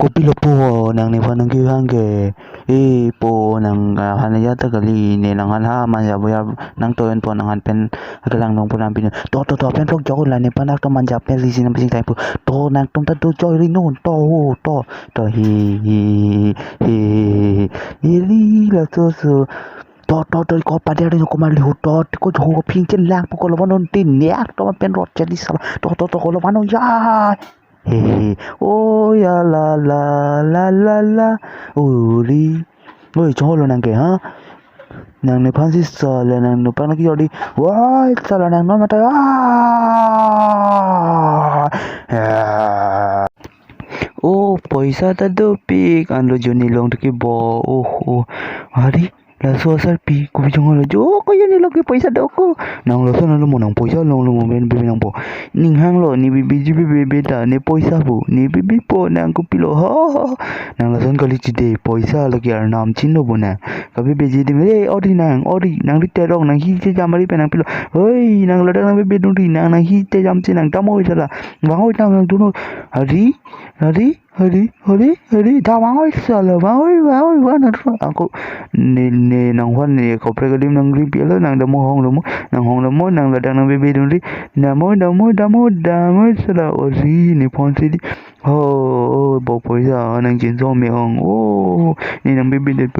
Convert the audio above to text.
kopi lo po nang ni phanang ki hange po nang hanaya ta kali ne nang han ha man ya boya nang toyen po nang han pen agalang nong po nang pin to pen pok jok la ne panak to man ja pen li sin pin tai po to nang tom ta to joy ri non to hi li la so to ko pa de ko ma li to ko jo ping chen lang po ko lo non tin nek to pen rot chen di sa to ko lo man ya oh ya la uri ôi cho lo nang ke ha nang ne phan si sa la nang no pa na ki odi wai sa la nang no ma ta oh paisa ta do pik an lo joni long to ki bo oh hari la so sar pi ku bi jong lo jo ko yani lo ki paisa do ko nang lo so na lo mo nang paisa lo mo ben bi nang bo ning hang lo ni bi ji bi ta ne paisa bu ni bi po nang ku pi lo ha nang lo son ka li chi de paisa lo ki ar nam chin lo bo na ka bi ji de me odi nang ri te rong nang hi che jam ri pe nang pi lo oi nang lo da nang bi du ri nang hi te jam chin nang ta mo sa la wa hoi nang du no hari da wa hoi sa la wa na aku ne nang wan ne ko pre ga dim nang ri pi lo nang da mo hong lo mo nang la da nang bi du ri da mo sa la o ri ni phon si di ho bo paisa nang chin so me hong oh ni nang bi de